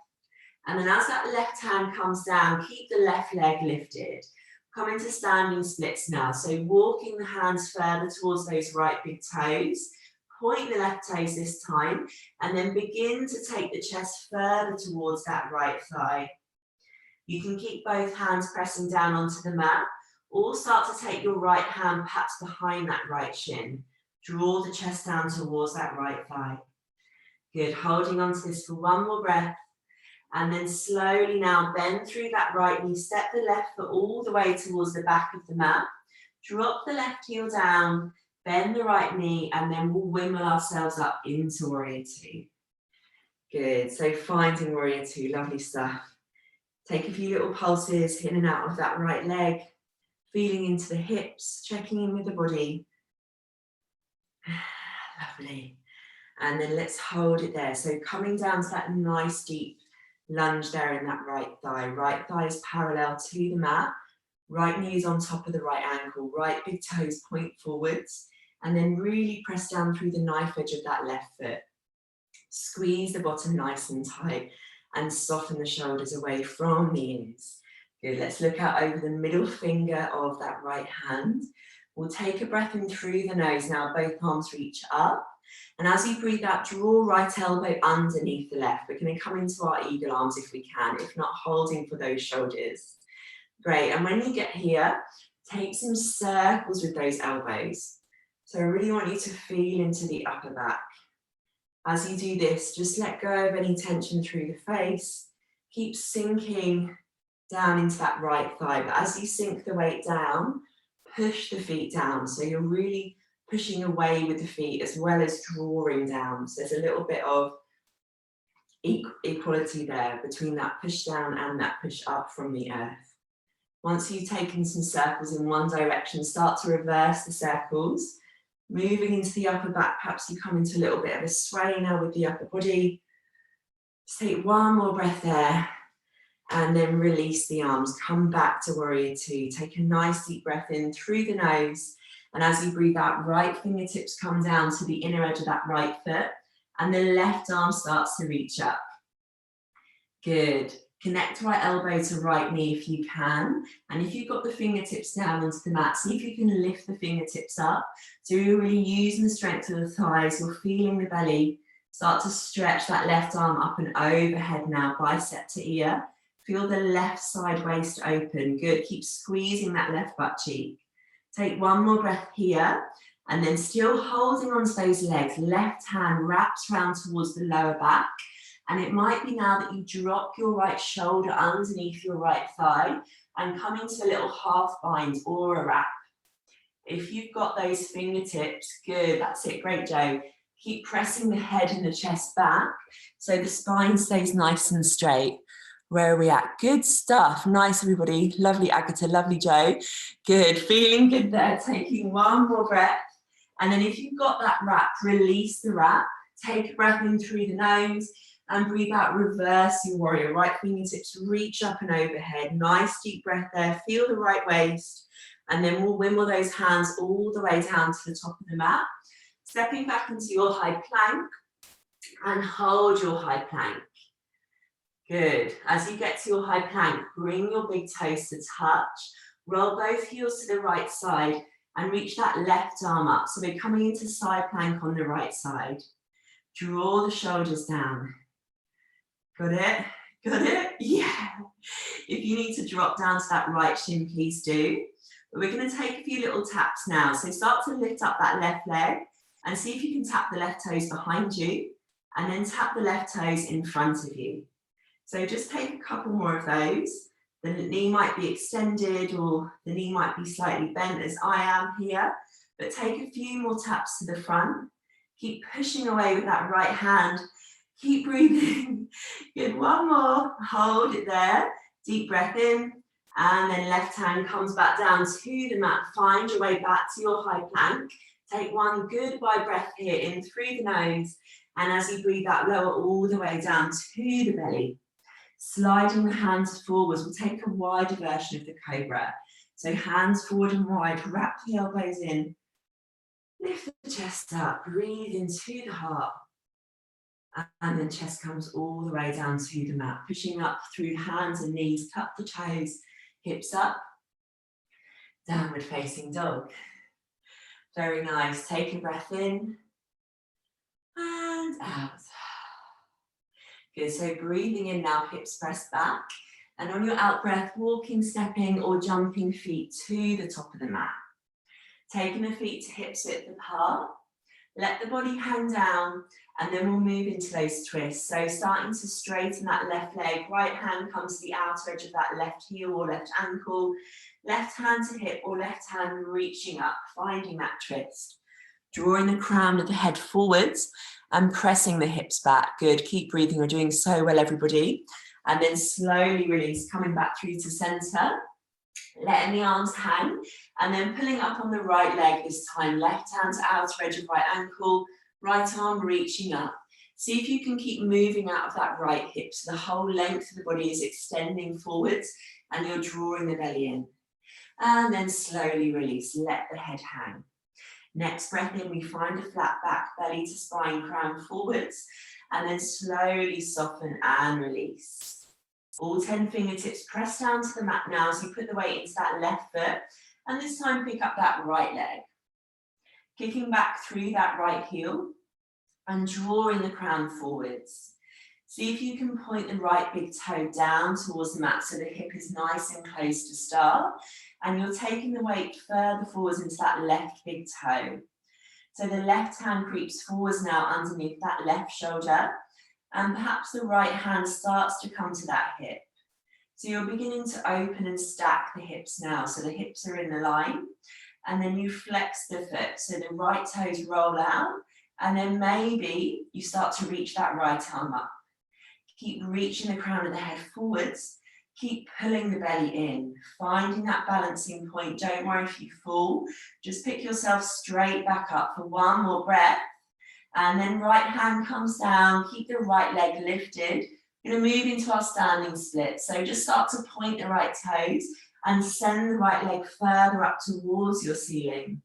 And then as that left hand comes down, keep the left leg lifted. Come into standing splits now. So walking the hands further towards those right big toes. Point the left toes this time, and then begin to take the chest further towards that right thigh. You can keep both hands pressing down onto the mat, or start to take your right hand perhaps behind that right shin. Draw the chest down towards that right thigh. Good, holding on to this for one more breath. And then slowly now bend through that right knee, step the left foot all the way towards the back of the mat. Drop the left heel down, bend the right knee, and then we'll wimble ourselves up into Warrior Two. Good, so finding Warrior Two, lovely stuff. Take a few little pulses in and out of that right leg, feeling into the hips, checking in with the body. Lovely. And then let's hold it there. So coming down to that nice deep lunge there in that right thigh. Right thigh is parallel to the mat. Right knee is on top of the right ankle. Right big toes point forwards. And then really press down through the knife edge of that left foot. Squeeze the bottom nice and tight and soften the shoulders away from the ears. Good, let's look out over the middle finger of that right hand. We'll take a breath in through the nose now, both arms reach up. And as you breathe out, draw right elbow underneath the left. We're going to come into our eagle arms if we can, if not holding for those shoulders. Great, and when you get here, take some circles with those elbows. So I really want you to feel into the upper back. As you do this, just let go of any tension through the face. Keep sinking down into that right thigh. But as you sink the weight down, push the feet down. So you're really pushing away with the feet as well as drawing down. So there's a little bit of equality there between that push down and that push up from the earth. Once you've taken some circles in one direction, start to reverse the circles. Moving into the upper back, perhaps you come into a little bit of a sway now with the upper body. Just take one more breath there and then release the arms. Come back to warrior two. Take a nice deep breath in through the nose. And as you breathe out, right fingertips come down to the inner edge of that right foot and the left arm starts to reach up. Good. Connect right elbow to right knee if you can. And if you've got the fingertips down onto the mat, see if you can lift the fingertips up. So you're really using the strength of the thighs. You're feeling the belly. Start to stretch that left arm up and overhead now, bicep to ear. Feel the left side waist open. Good. Keep squeezing that left butt cheek. Take one more breath here. And then still holding onto those legs. Left hand wraps around towards the lower back. And it might be now that you drop your right shoulder underneath your right thigh and come into a little half bind or a wrap. If you've got those fingertips, good, that's it, great, Joe. Keep pressing the head and the chest back so the spine stays nice and straight. Where are we at? Good stuff. Nice, everybody. Lovely, Agatha. Lovely, Joe. Good. Feeling good there. Taking one more breath. And then if you've got that wrap, release the wrap. Take a breath in through the nose. And breathe out, reverse your warrior. Right fingertips reach up and overhead. Nice deep breath there. Feel the right waist. And then we'll wimble those hands all the way down to the top of the mat. Stepping back into your high plank. And hold your high plank. Good. As you get to your high plank, bring your big toes to touch. Roll both heels to the right side. And reach that left arm up. So we're coming into side plank on the right side. Draw the shoulders down. Got it? Got it? Yeah. If you need to drop down to that right shin, please do. But we're going to take a few little taps now. So start to lift up that left leg and see if you can tap the left toes behind you and then tap the left toes in front of you. So just take a couple more of those. The knee might be extended or the knee might be slightly bent as I am here, but take a few more taps to the front. Keep pushing away with that right hand. Keep breathing. Good, one more. Hold it there. Deep breath in. And then left hand comes back down to the mat. Find your way back to your high plank. Take one goodbye breath here in through the nose. And as you breathe out, lower all the way down to the belly. Sliding the hands forwards. We'll take a wider version of the Cobra. So hands forward and wide. Wrap the elbows in. Lift the chest up. Breathe into the heart. And then chest comes all the way down to the mat, pushing up through hands and knees, tuck the toes, hips up, downward facing dog. Very nice. Take a breath in and out. Good, so breathing in now, hips pressed back. And on your out breath, walking, stepping or jumping feet to the top of the mat. Taking the feet to hips width apart. Let the body hang down and then we'll move into those twists. So starting to straighten that left leg, right hand comes to the outer edge of that left heel or left ankle, left hand to hip or left hand reaching up, finding that twist. Drawing the crown of the head forwards and pressing the hips back. Good, keep breathing, we're doing so well everybody. And then slowly release, coming back through to center. Letting the arms hang and then pulling up on the right leg this time. Left hand to outer edge of right ankle, right arm reaching up. See if you can keep moving out of that right hip so the whole length of the body is extending forwards and you're drawing the belly in. And then slowly release, let the head hang. Next breath in, we find a flat back, belly to spine, crown forwards, and then slowly soften and release. All 10 fingertips press down to the mat now as you put the weight into that left foot, and this time pick up that right leg. Kicking back through that right heel and drawing the crown forwards. See if you can point the right big toe down towards the mat so the hip is nice and close to start, and you're taking the weight further forwards into that left big toe. So the left hand creeps forwards now underneath that left shoulder, and perhaps the right hand starts to come to that hip. So you're beginning to open and stack the hips now, so the hips are in the line, and then you flex the foot, so the right toes roll out, and then maybe you start to reach that right arm up. Keep reaching the crown of the head forwards, keep pulling the belly in, finding that balancing point. Don't worry if you fall, just pick yourself straight back up for one more breath, and then right hand comes down, keep the right leg lifted. We're going to move into our standing split, so just start to point the right toes and send the right leg further up towards your ceiling.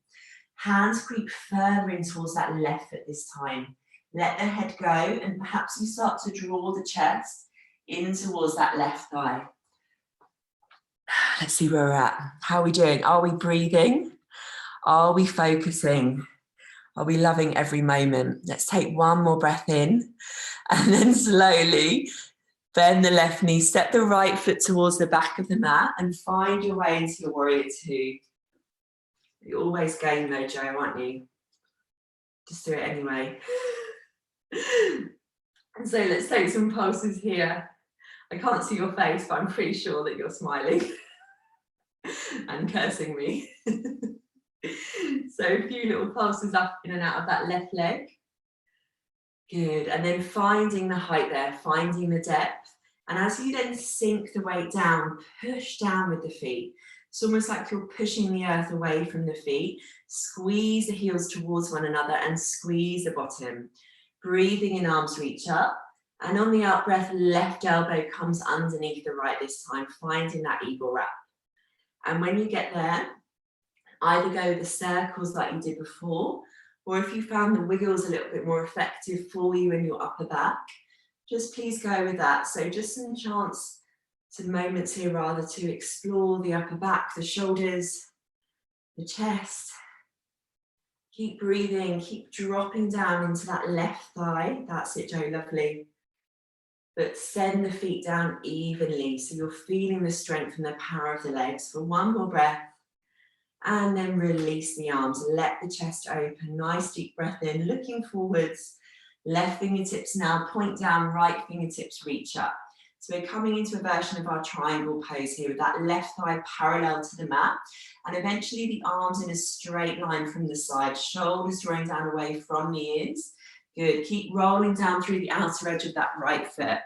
Hands creep further in towards that left foot this time. Let the head go, and perhaps you start to draw the chest in towards that left thigh. Let's see where we're at. How are we doing? Are we breathing? Are we focusing? Are we loving every moment? Let's take one more breath in, and then slowly bend the left knee, step the right foot towards the back of the mat, and find your way into your warrior two. You're always game though, Joe, aren't you? Just do it anyway. And so let's take some pulses here. I can't see your face, but I'm pretty sure that you're smiling and cursing me. So a few little pulses up in and out of that left leg. Good, and then finding the height there, finding the depth. And as you then sink the weight down, push down with the feet. It's almost like you're pushing the earth away from the feet. Squeeze the heels towards one another and squeeze the bottom. Breathing in, arms reach up. And on the out breath, left elbow comes underneath the right this time, finding that eagle wrap. And when you get there, either go with the circles like you did before, or if you found the wiggles a little bit more effective for you in your upper back, just please go with that. So just some moments here rather to explore the upper back, the shoulders, the chest. Keep breathing, keep dropping down into that left thigh. That's it, Joe, lovely. But send the feet down evenly so you're feeling the strength and the power of the legs. For one more breath, and then release the arms. Let the chest open, nice deep breath in, looking forwards. Left fingertips now point down, right fingertips reach up. So we're coming into a version of our triangle pose here with that left thigh parallel to the mat, and eventually the arms in a straight line from the side, shoulders drawing down away from the ears. Good, keep rolling down through the outer edge of that right foot.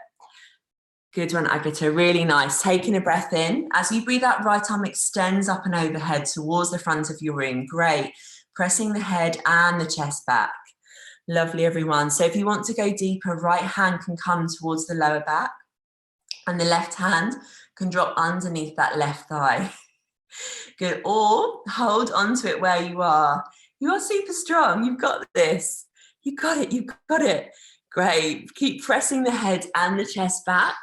Good one, Agata, really nice. Taking a breath in. As you breathe out, right arm extends up and overhead towards the front of your ring. Great. Pressing the head and the chest back. Lovely, everyone. So if you want to go deeper, right hand can come towards the lower back, and the left hand can drop underneath that left thigh. Good, or hold onto it where you are. You are super strong, you've got this. You got it, you've got it. Great, keep pressing the head and the chest back.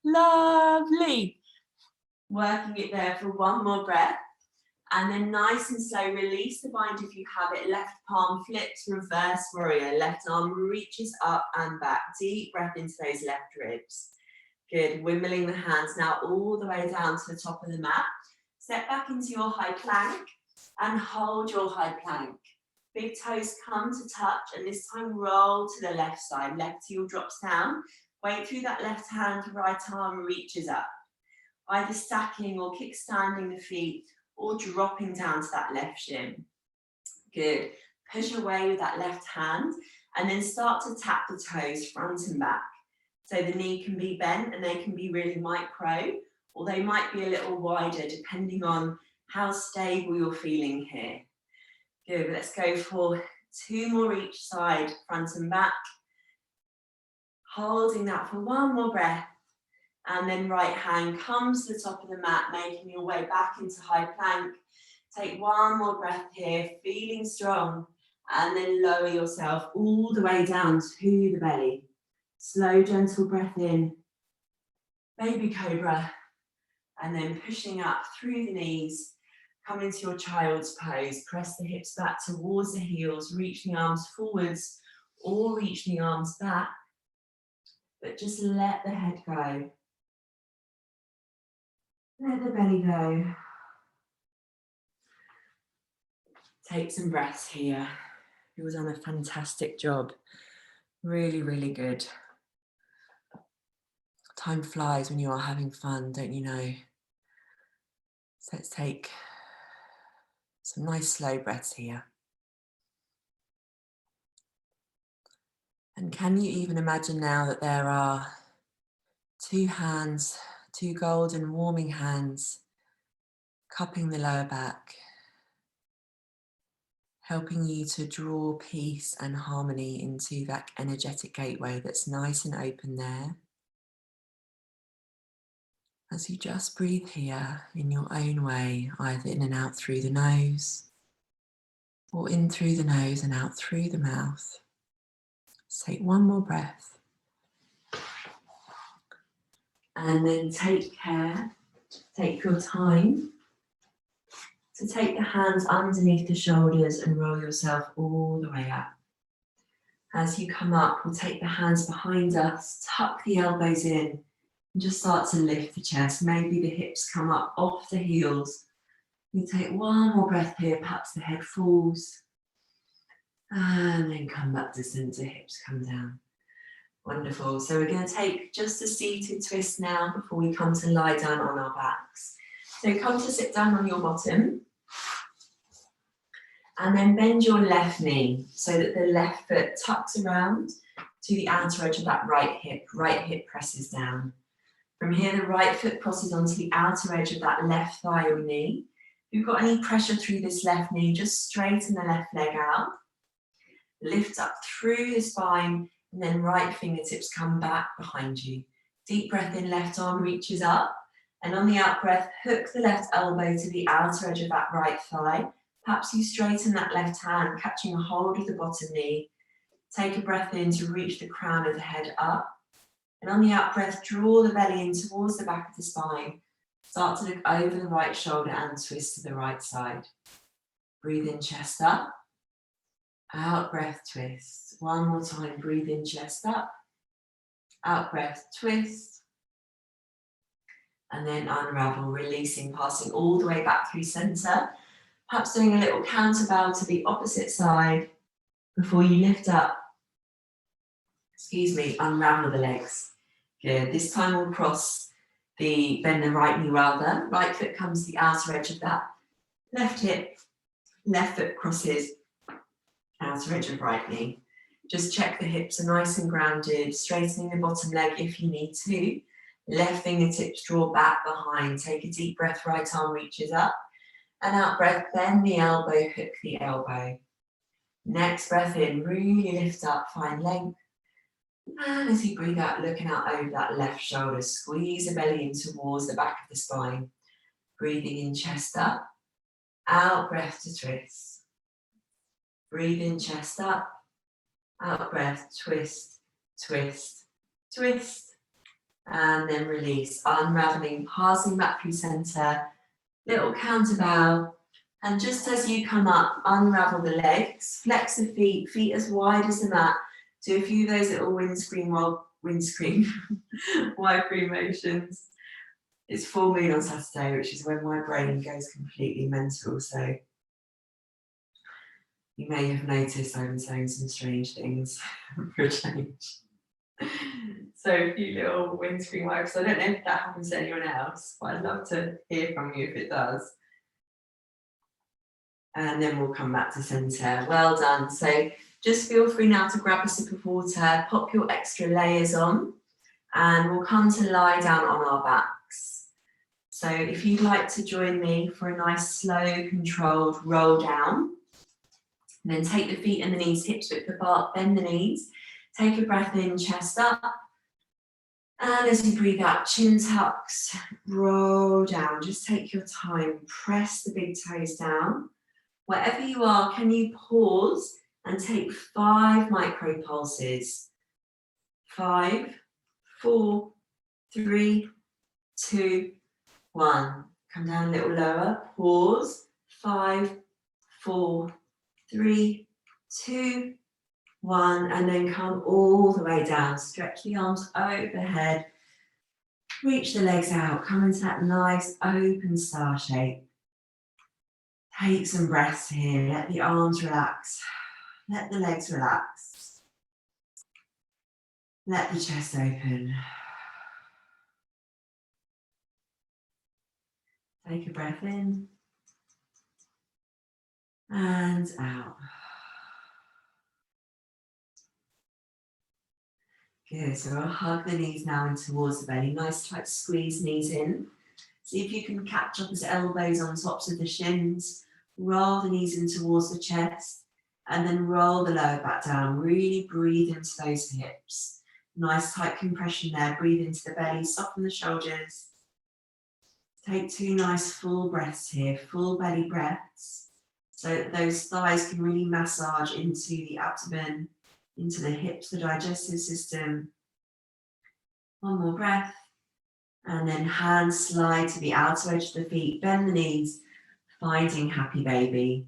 Lovely. Working it there for one more breath. And then nice and slow, release the bind if you have it. Left palm flips, reverse warrior. Left arm reaches up and back. Deep breath into those left ribs. Good, wimbling the hands now all the way down to the top of the mat. Step back into your high plank and hold your high plank. Big toes come to touch, and this time roll to the left side. Left heel drops down. Weight through that left hand, right arm reaches up. Either stacking or kickstanding the feet, or dropping down to that left shin. Good. Push away with that left hand, and then start to tap the toes front and back. So the knee can be bent and they can be really micro, or they might be a little wider depending on how stable you're feeling here. Good, let's go for 2 more each side, front and back. Holding that for one more breath. And then right hand comes to the top of the mat, making your way back into high plank. Take one more breath here, feeling strong, and then lower yourself all the way down to the belly. Slow, gentle breath in, baby cobra, and then pushing up through the knees. Come into your child's pose. Press the hips back towards the heels. Reach the arms forwards or reach the arms back. But just let the head go. Let the belly go. Take some breaths here. You have done a fantastic job. Really, really good. Time flies when you are having fun, don't you know? So let's take some nice slow breaths here. And can you even imagine now that there are two hands, two golden warming hands, cupping the lower back, helping you to draw peace and harmony into that energetic gateway that's nice and open there. As you just breathe here in your own way, either in and out through the nose, or in through the nose and out through the mouth. Let's take one more breath. And then take care, take your time to take the hands underneath the shoulders and roll yourself all the way up. As you come up, we'll take the hands behind us, tuck the elbows in, and just start to lift the chest. Maybe the hips come up off the heels. You take one more breath here, perhaps the head falls. And then come back to center, hips come down. Wonderful. So we're going to take just a seated twist now before we come to lie down on our backs. So come to sit down on your bottom. And then bend your left knee so that the left foot tucks around to the outer edge of that right hip presses down. From here, the right foot crosses onto the outer edge of that left thigh or knee. If you've got any pressure through this left knee, just straighten the left leg out. Lift up through the spine, and then right fingertips come back behind you. Deep breath in, left arm reaches up. And on the out breath, hook the left elbow to the outer edge of that right thigh. Perhaps you straighten that left hand, catching a hold of the bottom knee. Take a breath in to reach the crown of the head up. And on the out breath, draw the belly in towards the back of the spine. Start to look over the right shoulder and twist to the right side. Breathe in, chest up. Out breath, twist. One more time, breathe in, chest up. Out breath, twist. And then unravel, releasing, passing all the way back through center. Perhaps doing a little counter bow to the opposite side before you lift up. Unravel the legs. Good. This time we'll bend the right knee rather. Right foot comes to the outer edge of that left hip. Left foot crosses outer edge of right knee. Just check the hips are nice and grounded, straightening the bottom leg if you need to. Left fingertips draw back behind. Take a deep breath, right arm reaches up. And out breath, bend the elbow, hook the elbow. Next breath in, really lift up, find length. And as you breathe out, looking out over that left shoulder, squeeze the belly in towards the back of the spine. Breathing in, chest up. Out breath to twist. Breathe in, chest up. Out breath, twist, twist, twist. And then release, unraveling, passing back through center. Little counter bow. And just as you come up, unravel the legs, flex the feet as wide as the mat. Do a few of those little windscreen wireframe motions. It's full moon on Saturday, which is when my brain goes completely mental. So you may have noticed I'm saying some strange things for a change. So a few little windscreen wipes. I don't know if that happens to anyone else, but I'd love to hear from you if it does. And then we'll come back to center. Well done. So just feel free now to grab a sip of water, pop your extra layers on, and we'll come to lie down on our backs. So if you'd like to join me for a nice, slow, controlled roll down, and then take the feet and the knees hips width apart, bend the knees, take a breath in, chest up, And as you breathe out, chin tucks, roll down. Just take your time, press the big toes down. Wherever you are, can you pause and take 5 micro pulses? 5, 4, 3, 2, 1. Come down a little lower, pause. 5, 4, 3, 2, 1, and then come all the way down. Stretch the arms overhead. Reach the legs out. Come into that nice open star shape. Take some breaths here. Let the arms relax. Let the legs relax. Let the chest open. Take a breath in and out. Good, so we'll hug the knees now in towards the belly. Nice tight squeeze knees in. See if you can catch up as elbows on tops of the shins. Roll the knees in towards the chest and then roll the lower back down. Really breathe into those hips. Nice tight compression there. Breathe into the belly, soften the shoulders. Take 2 nice full breaths here, full belly breaths. So that those thighs can really massage into the abdomen, into the hips, the digestive system. One more breath. And then hands slide to the outer edge of the feet. Bend the knees, finding happy baby.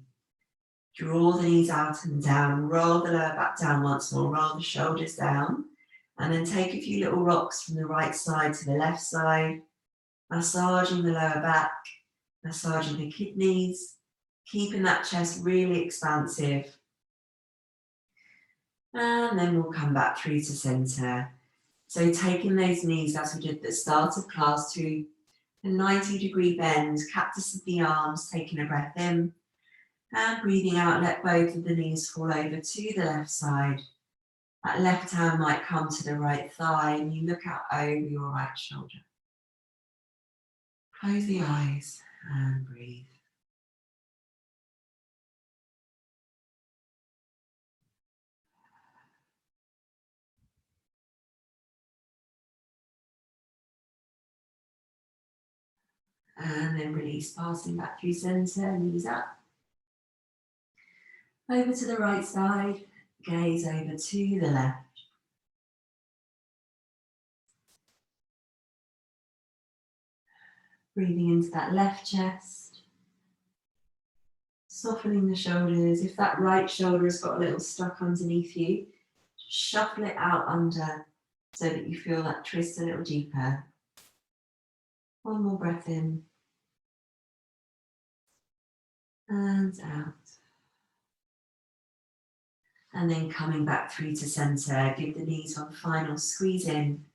Draw the knees out and down. Roll the lower back down once more. Roll the shoulders down. And then take a few little rocks from the right side to the left side. Massaging the lower back. Massaging the kidneys. Keeping that chest really expansive. And then we'll come back through to center. So taking those knees as we did at the start of class to a 90-degree bend, cactus of the arms, taking a breath in and breathing out, let both of the knees fall over to the left side. That left hand might come to the right thigh and you look out over your right shoulder. Close the eyes and breathe. And then release, passing back through center, knees up. Over to the right side, gaze over to the left. Breathing into that left chest. Softening the shoulders. If that right shoulder has got a little stuck underneath you, shuffle it out under so that you feel that twist a little deeper. One more breath in. And out. And then coming back through to center, give the knees one final squeeze in.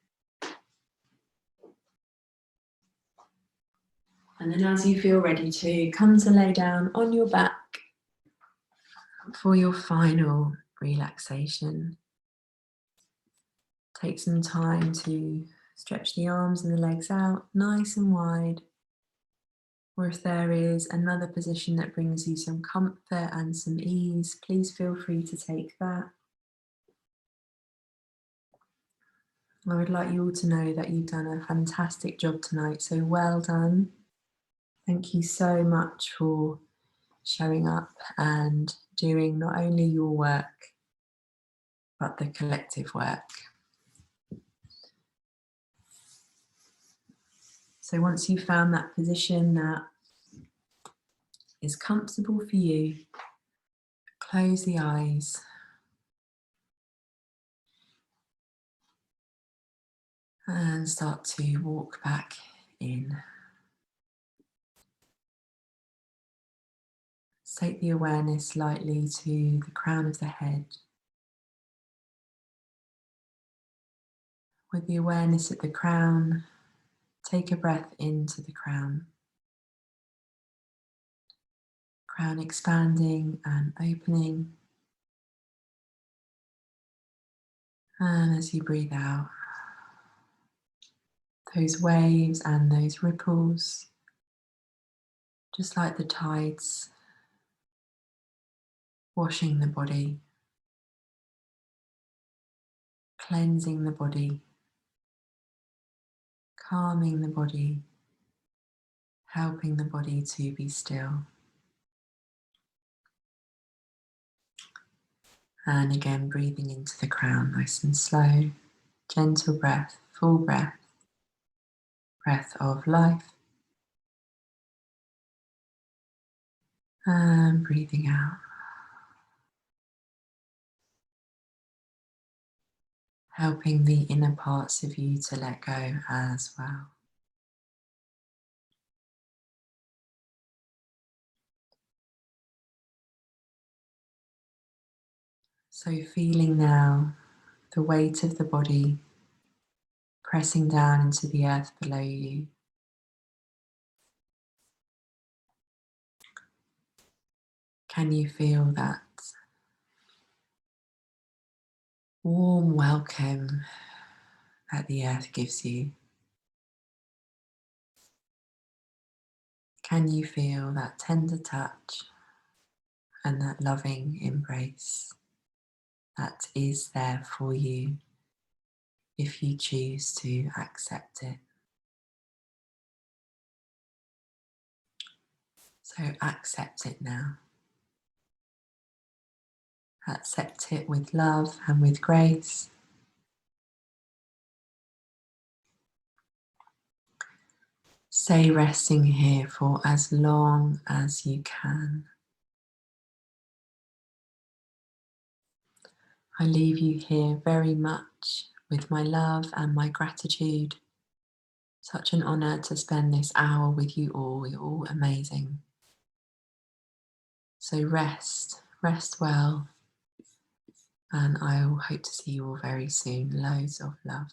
And then as you feel ready to, come to lay down on your back for your final relaxation. Take some time to stretch the arms and the legs out nice and wide. Or if there is another position that brings you some comfort and some ease, please feel free to take that. I would like you all to know that you've done a fantastic job tonight, so well done. Thank you so much for showing up and doing not only your work, but the collective work. So once you've found that position that is comfortable for you, close the eyes. And start to walk back in. Take the awareness lightly to the crown of the head. With the awareness at the crown, take a breath into the crown. Crown expanding and opening. And as you breathe out, those waves and those ripples, just like the tides, washing the body, cleansing the body, calming the body, helping the body to be still. And again, breathing into the crown, nice and slow, gentle breath, full breath, breath of life. And breathing out. Helping the inner parts of you to let go as well. So feeling now the weight of the body pressing down into the earth below you. Can you feel that warm welcome that the earth gives you? Can you feel that tender touch and that loving embrace that is there for you if you choose to accept it? So accept it now. Accept it with love and with grace. Stay resting here for as long as you can. I leave you here very much with my love and my gratitude. Such an honour to spend this hour with you all. You're all amazing. So rest well, and I will hope to see you all very soon. Loads of love.